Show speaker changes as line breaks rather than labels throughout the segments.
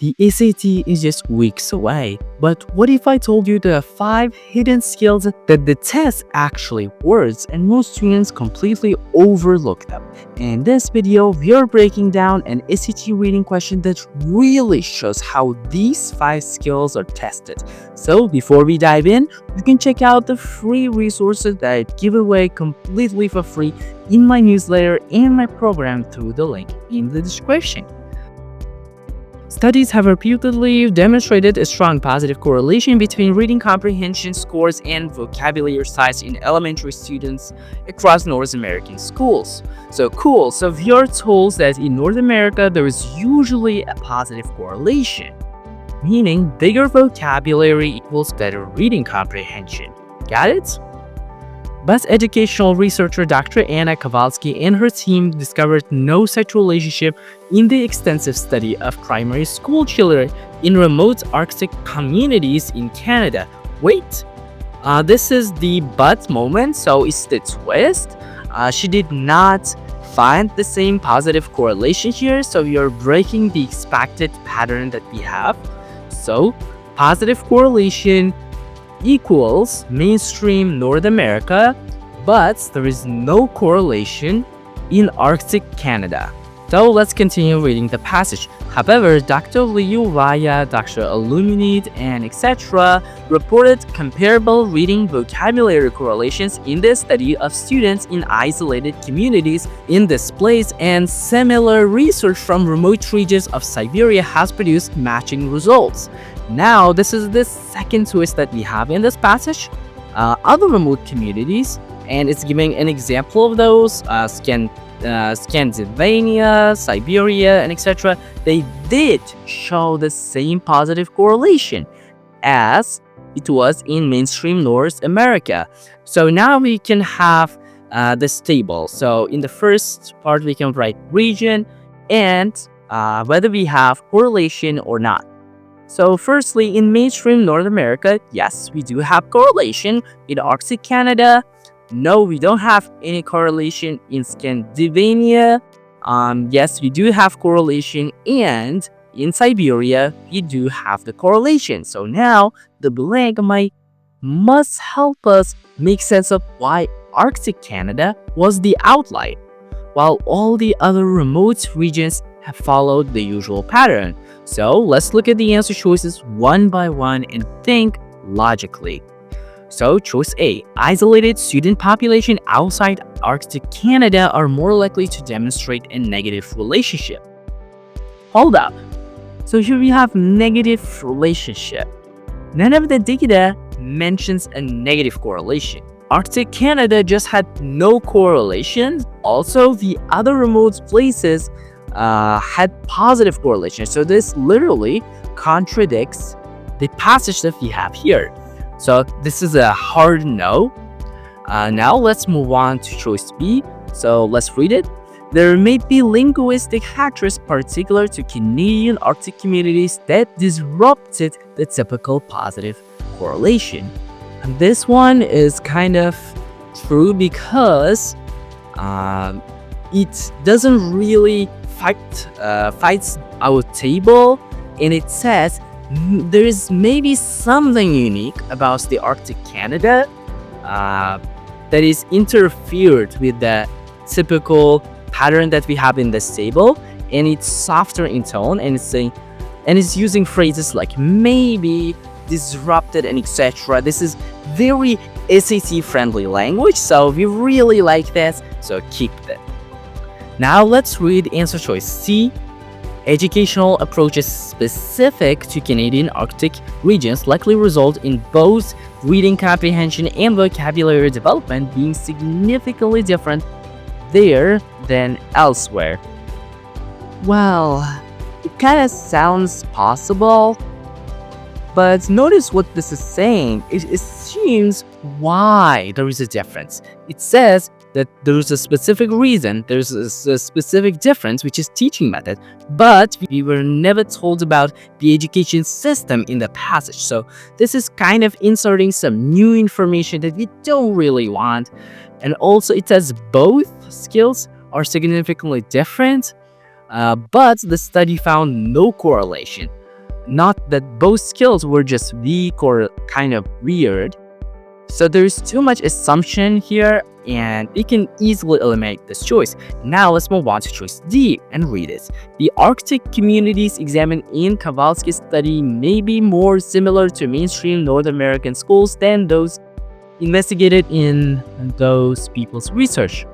The SAT is just weeks away, but what if I told you there are 5 hidden skills that the test actually works and most students completely overlook them? In this video, we are breaking down an SAT reading question that really shows how these 5 skills are tested. So before we dive in, you can check out the free resources that I give away completely for free in my newsletter and my program through the link in the description. Studies have repeatedly demonstrated a strong positive correlation between reading comprehension scores and vocabulary size in elementary students across North American schools. So cool, so we are told that in North America there is usually a positive correlation, meaning bigger vocabulary equals better reading comprehension. Got it? But educational researcher Dr. Anna Kowalski and her team discovered no such relationship in the extensive study of primary school children in remote Arctic communities in Canada. Wait, this is the but moment, so it's the twist. She did not find the same positive correlation here, so we are breaking the expected pattern that we have. So, positive correlation equals mainstream North America, but there is no correlation in Arctic Canada. So let's continue reading the passage. However, Dr. Liu Raya, Dr. Illuminate, and etc. reported comparable reading vocabulary correlations in the study of students in isolated communities in this place, and similar research from remote regions of Siberia has produced matching results. Now, this is the second twist that we have in this passage. Other remote communities, and it's giving an example of those, Scandinavia, Siberia, and etc. They did show the same positive correlation as it was in mainstream North America. So now we can have this table. So in the first part, we can write region and whether we have correlation or not. So firstly, in mainstream North America, yes, we do have correlation. In Arctic Canada, no, we don't have any correlation. In Scandinavia, yes, we do have correlation. And in Siberia, we do have the correlation. So now the blank must help us make sense of why Arctic Canada was the outlier, while all the other remote regions have followed the usual pattern. So let's look at the answer choices one by one and think logically. So choice A, isolated student population outside Arctic Canada are more likely to demonstrate a negative relationship. Hold up. So here we have negative relationship. None of the data mentions a negative correlation. Arctic Canada just had no correlation. Also, the other remote places had positive correlation. So this literally contradicts the passage that we have here. So this is a hard no. Now let's move on to choice B. So let's read it. There may be linguistic factors particular to Canadian Arctic communities that disrupted the typical positive correlation. And this one is kind of true because it doesn't really fights our table, and it says there is maybe something unique about the Arctic Canada that is interfered with the typical pattern that we have in this table, and it's softer in tone, and it's using phrases like maybe, disrupted, and etc. This is very SAT friendly language, so we really like this, so keep it. Now let's read answer choice C. Educational approaches specific to Canadian Arctic regions likely result in both reading comprehension and vocabulary development being significantly different there than elsewhere. Well, it kind of sounds possible, but notice what this is saying. It assumes why there is a difference. It says that there's a specific reason, there's a specific difference, which is teaching method, but we were never told about the education system in the passage. So this is kind of inserting some new information that we don't really want. And also it says both skills are significantly different, but the study found no correlation. not that both skills were just weak or kind of weird. So there's too much assumption here, and we can easily eliminate this choice. Now let's move on to choice D and read it. The Arctic communities examined in Kowalski's study may be more similar to mainstream North American schools than those investigated in those people's research.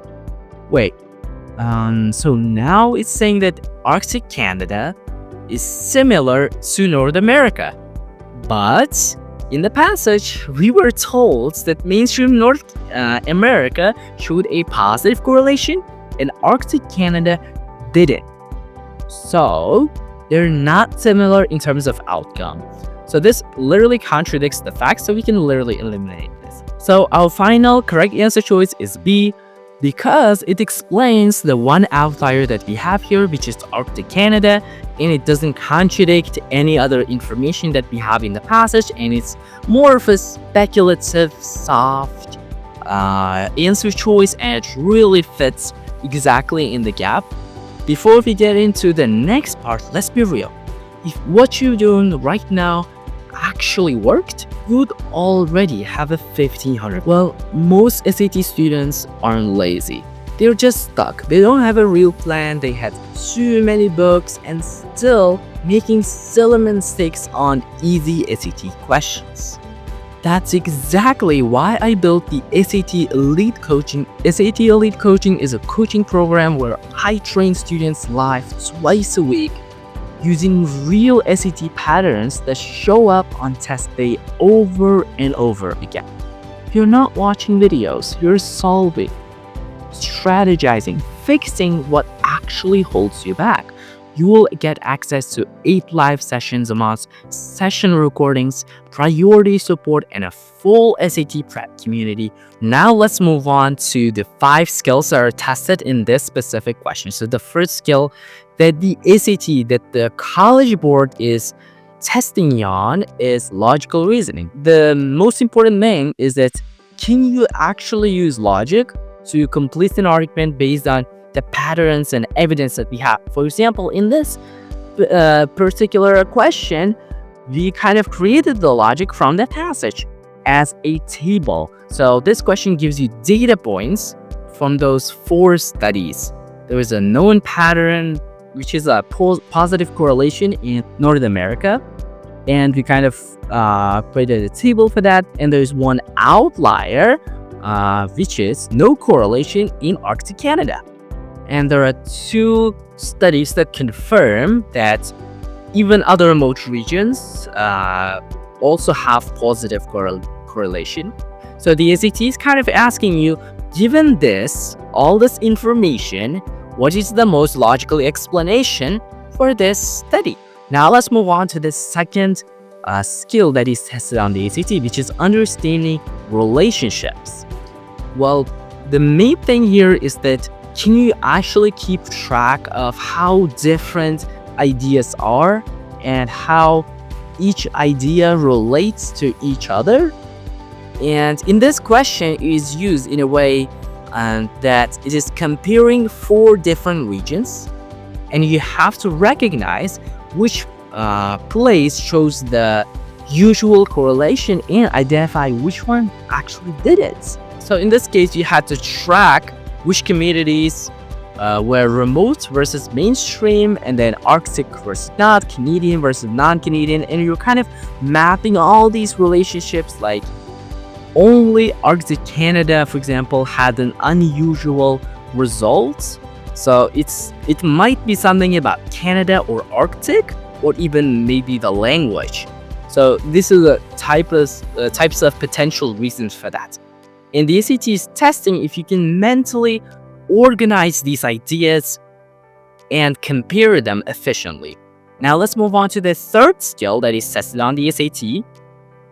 Wait, so now it's saying that Arctic Canada is similar to North America. But in the passage, we were told that mainstream North America showed a positive correlation and Arctic Canada didn't. So they're not similar in terms of outcome. So this literally contradicts the facts, so we can literally eliminate this. So our final correct answer choice is B, because it explains the one outlier that we have here, which is Arctic Canada, and it doesn't contradict any other information that we have in the passage, and it's more of a speculative, soft answer choice, and it really fits exactly in the gap. Before we get into the next part, let's be real. If what you're doing right now actually worked, you'd already have a 1500. Well, most SAT students aren't lazy. They're just stuck. They don't have a real plan. They had too many books and still making silly mistakes on easy SAT questions. That's exactly why I built the SAT Elite Coaching. SAT Elite Coaching is a coaching program where I train students live twice a week using real SAT patterns that show up on test day over and over again. You're not watching videos, you're solving, strategizing, fixing what actually holds you back. You will get access to 8 live sessions a month, session recordings, priority support, and a full SAT prep community. Now let's move on to the 5 skills that are tested in this specific question. So the first skill that the SAT, that the College Board is testing you on, is logical reasoning. The most important thing is that can you actually use logic to complete an argument based on the patterns and evidence that we have. For example, in this particular question, we kind of created the logic from the passage as a table. So this question gives you data points from those 4 studies. There is a known pattern, which is a positive correlation in North America. And we kind of created a table for that. And there's one outlier, which is no correlation in Arctic Canada. And there are 2 studies that confirm that even other remote regions also have positive correlation. So the SAT is kind of asking you, given this, all this information, what is the most logical explanation for this study? Now let's move on to the second skill that is tested on the SAT, which is understanding relationships. Well, the main thing here is that can you actually keep track of how different ideas are and how each idea relates to each other? And in this question, it is used in a way that it is comparing 4 different regions, and you have to recognize which place shows the usual correlation and identify which one actually did it. So in this case, you had to track which communities were remote versus mainstream, and then Arctic versus not, Canadian versus non-Canadian, and you're kind of mapping all these relationships. Like only Arctic Canada, for example, had an unusual result. So it might be something about Canada or Arctic, or even maybe the language. So this is a types of potential reasons for that. And the SAT is testing if you can mentally organize these ideas and compare them efficiently. Now let's move on to the third skill that is tested on the SAT,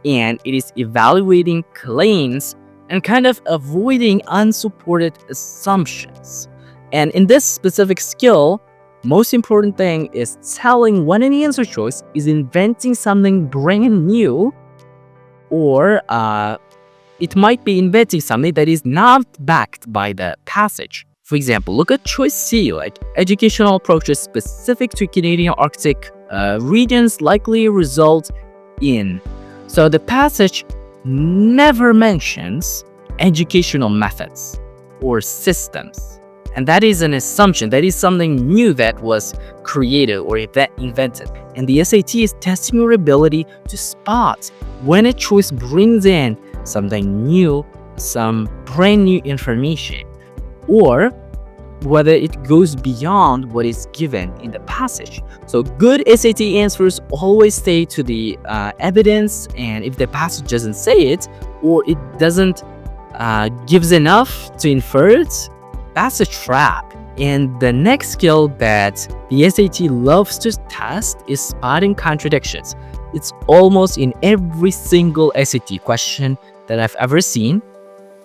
and it is evaluating claims and kind of avoiding unsupported assumptions. And in this specific skill, most important thing is telling when an answer choice is inventing something brand new, or it might be inventing something that is not backed by the passage. For example, look at choice C, like educational approaches specific to Canadian Arctic regions likely result in. So the passage never mentions educational methods or systems. And that is an assumption. That is something new that was created or invented. And the SAT is testing your ability to spot when a choice brings in something new, some brand new information, or whether it goes beyond what is given in the passage. So good SAT answers always stay to the evidence, and if the passage doesn't say it or it doesn't gives enough to infer it, that's a trap. And the next skill that the SAT loves to test is spotting contradictions. It's almost in every single SAT question that I've ever seen.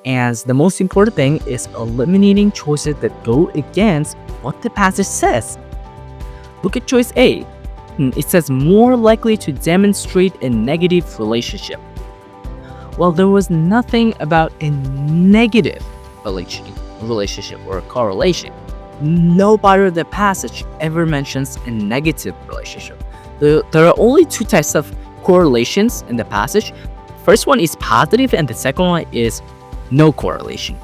And the most important thing is eliminating choices that go against what the passage says. Look at choice A. It says more likely to demonstrate a negative relationship. Well, there was nothing about a negative relationship or correlation. No part of the passage ever mentions a negative relationship. There are only two types of correlations in the passage. First one is positive, and the second one is no correlation.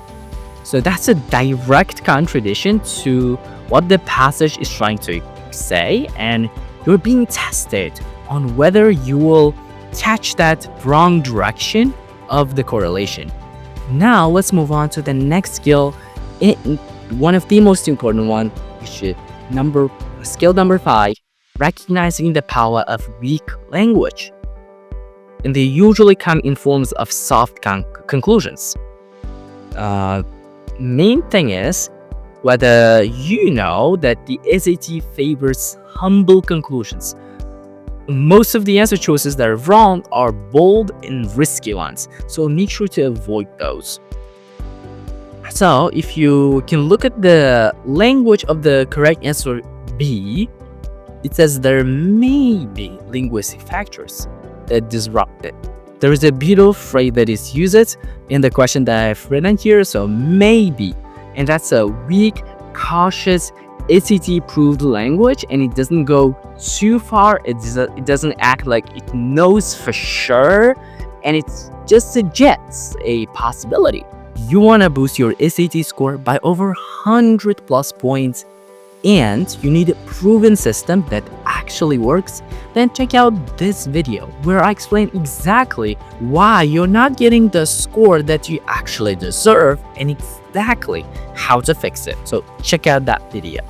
So that's a direct contradiction to what the passage is trying to say, and you're being tested on whether you will catch that wrong direction of the correlation. Now let's move on to the next skill, one of the most important one, which is skill number 5, recognizing the power of weak language. And they usually come in forms of soft conclusions. Main thing is whether you know that the SAT favors humble conclusions. Most of the answer choices that are wrong are bold and risky ones, so make sure to avoid those. So if you can look at the language of the correct answer B, it says there may be linguistic factors that disrupt it. There is a beautiful phrase that is used in the question that I've written here, so maybe. And that's a weak, cautious, SAT-approved language, and it doesn't go too far. It doesn't act like it knows for sure, and it just suggests a possibility. You want to boost your SAT score by over 100 plus points, and you need a proven system that actually works, then check out this video where I explain exactly why you're not getting the score that you actually deserve and exactly how to fix it. So check out that video.